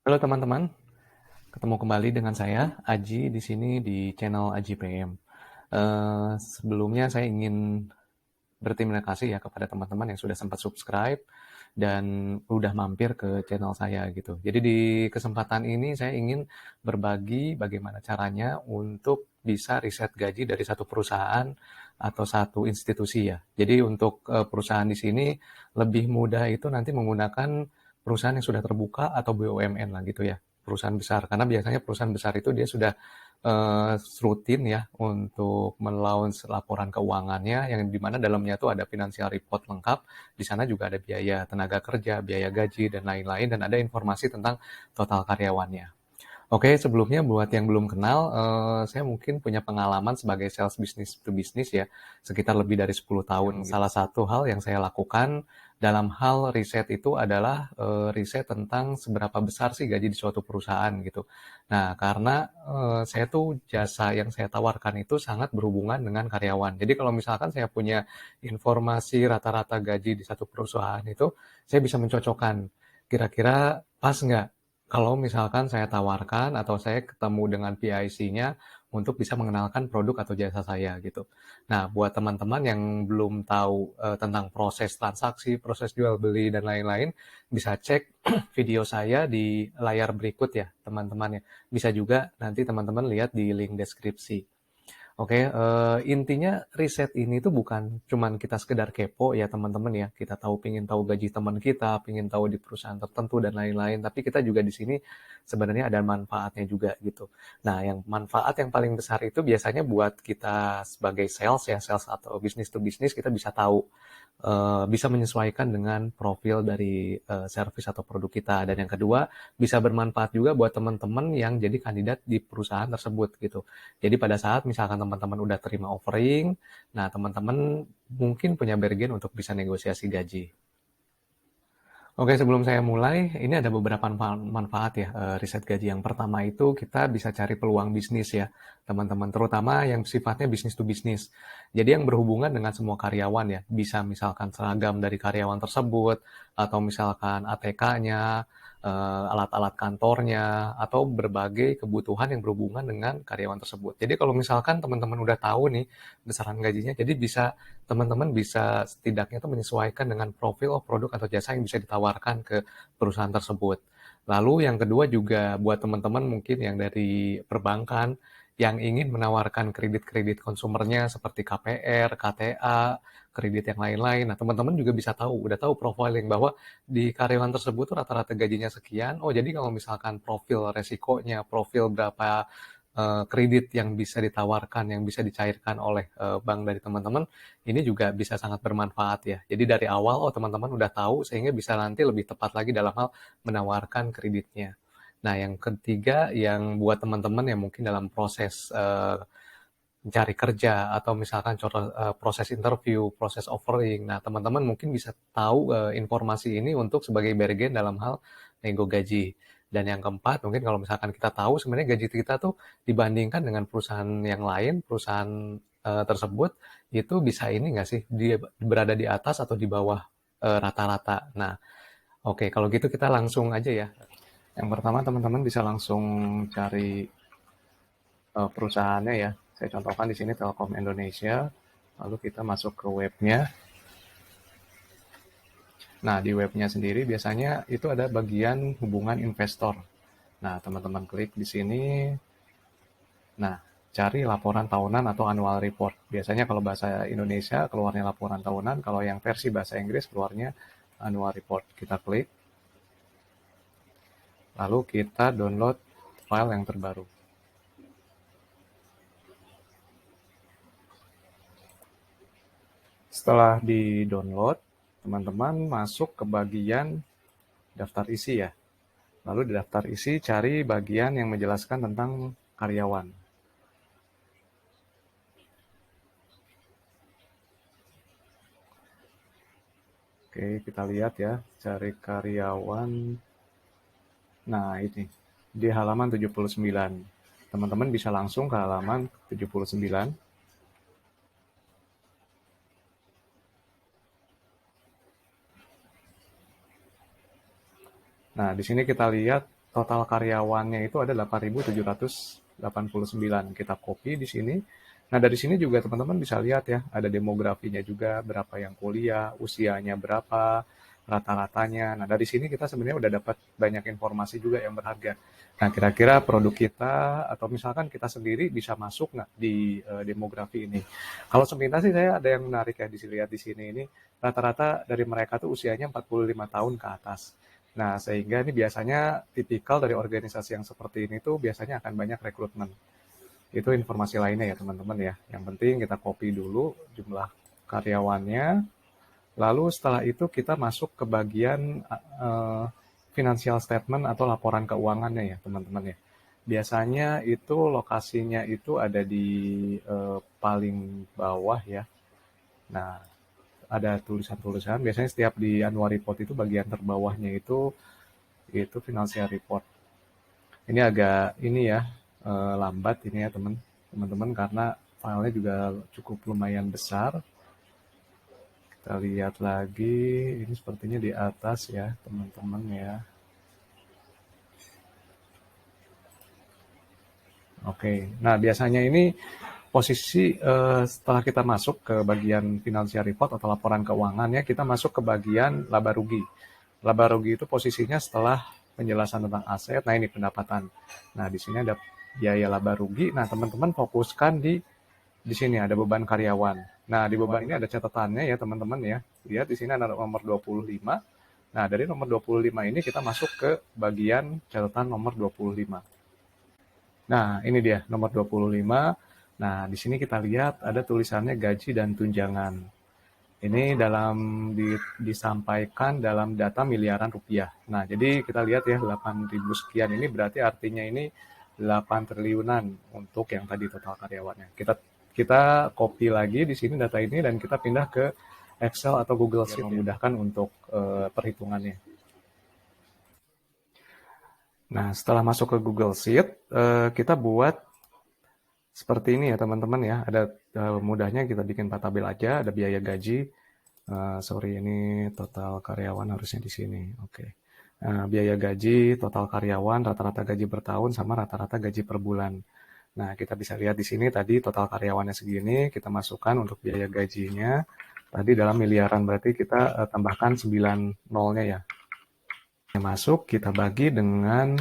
Halo teman-teman, ketemu kembali dengan saya Aji di sini di channel Aji PM. Sebelumnya saya ingin berterima kasih ya kepada teman-teman yang sudah sempat subscribe dan udah mampir ke channel saya gitu. Jadi di kesempatan ini saya ingin berbagi bagaimana caranya untuk bisa riset gaji dari satu perusahaan atau satu institusi ya. Jadi untuk perusahaan di sini lebih mudah itu nanti menggunakan perusahaan yang sudah terbuka atau BUMN lah gitu ya, perusahaan besar. Karena biasanya perusahaan besar itu dia sudah rutin ya untuk melaunch laporan keuangannya yang dimana dalamnya tuh ada financial report lengkap. Di sana juga ada biaya tenaga kerja, biaya gaji dan lain-lain, dan ada informasi tentang total karyawannya. Oke, sebelumnya buat yang belum kenal, saya mungkin punya pengalaman sebagai sales business to business ya, sekitar lebih dari 10 tahun. Salah satu hal yang saya lakukan dalam hal riset itu adalah riset tentang seberapa besar sih gaji di suatu perusahaan gitu. Nah, karena saya tuh jasa yang saya tawarkan itu sangat berhubungan dengan karyawan. Jadi kalau misalkan saya punya informasi rata-rata gaji di satu perusahaan itu, saya bisa mencocokkan kira-kira pas nggak kalau misalkan saya tawarkan atau saya ketemu dengan PIC-nya untuk bisa mengenalkan produk atau jasa saya gitu. Nah, buat teman-teman yang belum tahu tentang proses transaksi, proses jual beli dan lain-lain, bisa cek video saya di layar berikut ya, teman-teman ya. Bisa juga nanti teman-teman lihat di link deskripsi. Oke, intinya riset ini tuh bukan cuman kita sekedar kepo ya teman-teman ya, kita pingin tahu gaji teman kita, pingin tahu di perusahaan tertentu dan lain-lain, tapi kita juga di sini sebenarnya ada manfaatnya juga gitu. Nah, yang manfaat yang paling besar itu biasanya buat kita sebagai sales ya, sales atau business to business, kita bisa tahu, bisa menyesuaikan dengan profil dari service atau produk kita. Dan yang kedua, bisa bermanfaat juga buat teman-teman yang jadi kandidat di perusahaan tersebut gitu. Jadi pada saat misalkan teman-teman udah terima offering, nah teman-teman mungkin punya bargain untuk bisa negosiasi gaji. Oke, sebelum saya mulai, ini ada beberapa manfaat ya riset gaji. Yang pertama itu kita bisa cari peluang bisnis ya, teman-teman. Terutama yang sifatnya bisnis to bisnis. Jadi yang berhubungan dengan semua karyawan ya. Bisa misalkan seragam dari karyawan tersebut, atau misalkan ATK-nya, alat-alat kantornya, atau berbagai kebutuhan yang berhubungan dengan karyawan tersebut. Jadi kalau misalkan teman-teman udah tahu nih besaran gajinya, jadi bisa teman-teman bisa setidaknya tuh menyesuaikan dengan profil produk atau jasa yang bisa ditawarkan ke perusahaan tersebut. Lalu yang kedua juga buat teman-teman mungkin yang dari perbankan yang ingin menawarkan kredit-kredit konsumernya seperti KPR, KTA, kredit yang lain-lain. Nah, teman-teman juga bisa tahu, udah tahu profiling bahwa di karyawan tersebut tuh rata-rata gajinya sekian. Oh, jadi kalau misalkan profil resikonya, profil berapa kredit yang bisa ditawarkan, yang bisa dicairkan oleh bank dari teman-teman, ini juga bisa sangat bermanfaat ya. Jadi dari awal, oh teman-teman udah tahu, sehingga bisa nanti lebih tepat lagi dalam hal menawarkan kreditnya. Nah, yang ketiga, yang buat teman-teman yang mungkin dalam proses mencari kerja, atau misalkan proses interview, proses offering. Nah, teman-teman mungkin bisa tahu informasi ini untuk sebagai bargain dalam hal nego gaji. Dan yang keempat, mungkin kalau misalkan kita tahu sebenarnya gaji kita tuh dibandingkan dengan perusahaan yang lain, perusahaan tersebut itu bisa ini nggak sih, dia berada di atas atau di bawah rata-rata. Nah, oke, kalau gitu kita langsung aja ya. Yang pertama, teman-teman bisa langsung cari perusahaannya ya. Saya contohkan di sini Telkom Indonesia. Lalu kita masuk ke webnya. Nah, di webnya sendiri biasanya itu ada bagian hubungan investor. Nah, teman-teman klik di sini. Nah, cari laporan tahunan atau annual report. Biasanya kalau bahasa Indonesia keluarnya laporan tahunan, kalau yang versi bahasa Inggris keluarnya annual report. Kita klik, lalu kita download file yang terbaru. Setelah di-download, teman-teman masuk ke bagian daftar isi ya. Lalu di daftar isi cari bagian yang menjelaskan tentang karyawan. Oke, kita lihat ya, cari karyawan. Nah, ini di halaman 79. Teman-teman bisa langsung ke halaman 79. Nah, di sini kita lihat total karyawannya itu ada 8.789. Kita copy di sini. Nah, dari sini juga teman-teman bisa lihat ya, ada demografinya juga, berapa yang kuliah, usianya berapa, rata-ratanya. Nah, dari sini kita sebenarnya udah dapat banyak informasi juga yang berharga. Nah, kira-kira produk kita atau misalkan kita sendiri bisa masuk nggak di demografi ini? Kalau sepintas sih saya ada yang menarik ya dilihat di sini ini, rata-rata dari mereka tuh usianya 45 tahun ke atas. Nah, sehingga ini biasanya tipikal dari organisasi yang seperti ini tuh biasanya akan banyak rekrutmen. Itu informasi lainnya ya teman-teman ya. Yang penting kita copy dulu jumlah karyawannya, lalu setelah itu kita masuk ke bagian financial statement atau laporan keuangannya ya teman-teman ya. Biasanya itu lokasinya itu ada di paling bawah ya. Nah, ada tulisan-tulisan. Biasanya setiap di annual report itu bagian terbawahnya itu financial report. Ini agak ini ya lambat ini ya teman-teman karena filenya juga cukup lumayan besar. Kita lihat lagi, ini sepertinya di atas ya teman-teman ya. Oke, nah biasanya ini posisi setelah kita masuk ke bagian financial report atau laporan keuangan ya, kita masuk ke bagian laba rugi. Laba rugi itu posisinya setelah penjelasan tentang aset. Nah, ini pendapatan. Nah, di sini ada biaya laba rugi. Nah, teman-teman fokuskan di sini ada beban karyawan. Nah, di beban ini ada catatannya ya, teman-teman ya. Lihat di sini ada nomor 25. Nah, dari nomor 25 ini kita masuk ke bagian catatan nomor 25. Nah, ini dia nomor 25. Nah, di sini kita lihat ada tulisannya gaji dan tunjangan. Ini disampaikan dalam data miliaran rupiah. Nah, jadi kita lihat ya 8.000 sekian ini berarti artinya ini 8 triliunan untuk yang tadi total karyawannya. Kita copy lagi di sini data ini dan kita pindah ke Excel atau Google Sheet memudahkan untuk perhitungannya. Nah, setelah masuk ke Google Sheet, kita buat seperti ini ya teman-teman ya. Ada mudahnya kita bikin 4 tabel aja, ada biaya gaji. Sorry, ini total karyawan harusnya di sini. Oke. Biaya gaji, total karyawan, rata-rata gaji per tahun, sama rata-rata gaji per bulan. Nah, kita bisa lihat di sini tadi total karyawannya segini, kita masukkan untuk biaya gajinya. Tadi dalam miliaran, berarti kita tambahkan 9 nolnya ya. Masuk, kita bagi dengan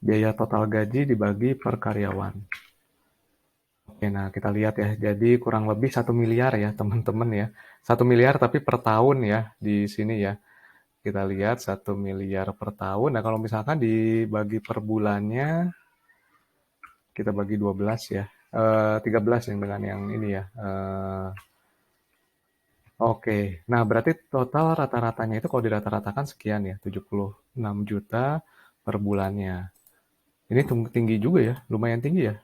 biaya total gaji dibagi per karyawan. Oke, nah kita lihat ya, jadi kurang lebih 1 miliar ya teman-teman ya. 1 miliar tapi per tahun ya di sini ya. Kita lihat 1 miliar per tahun. Nah kalau misalkan dibagi per bulannya, kita bagi 12 ya. 13 yang dengan yang ini ya. Oke, nah berarti total rata-ratanya itu kalau dirata-ratakan sekian ya, 76 juta per bulannya. Ini tinggi juga ya, lumayan tinggi ya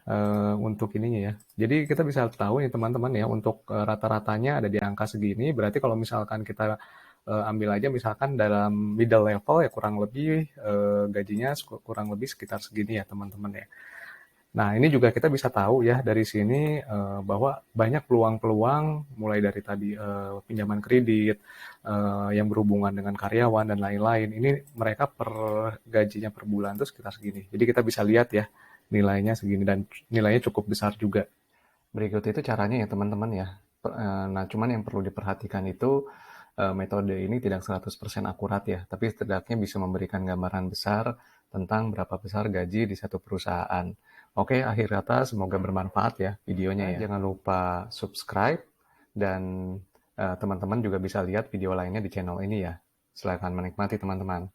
untuk ininya ya. Jadi kita bisa tahu nih teman-teman ya, untuk rata-ratanya ada di angka segini. Berarti kalau misalkan kita ambil aja misalkan dalam middle level ya kurang lebih gajinya kurang lebih sekitar segini ya teman-teman ya. Nah, ini juga kita bisa tahu ya dari sini bahwa banyak peluang-peluang mulai dari tadi pinjaman kredit yang berhubungan dengan karyawan dan lain-lain. Ini mereka gajinya per bulan itu sekitar segini. Jadi kita bisa lihat ya nilainya segini dan nilainya cukup besar juga. Berikut itu caranya ya teman-teman ya. Nah, cuman yang perlu diperhatikan itu metode ini tidak 100% akurat ya, tapi setidaknya bisa memberikan gambaran besar tentang berapa besar gaji di satu perusahaan. Oke, akhir kata semoga bermanfaat ya videonya ya. Jangan lupa subscribe dan teman-teman juga bisa lihat video lainnya di channel ini ya. Silakan menikmati teman-teman.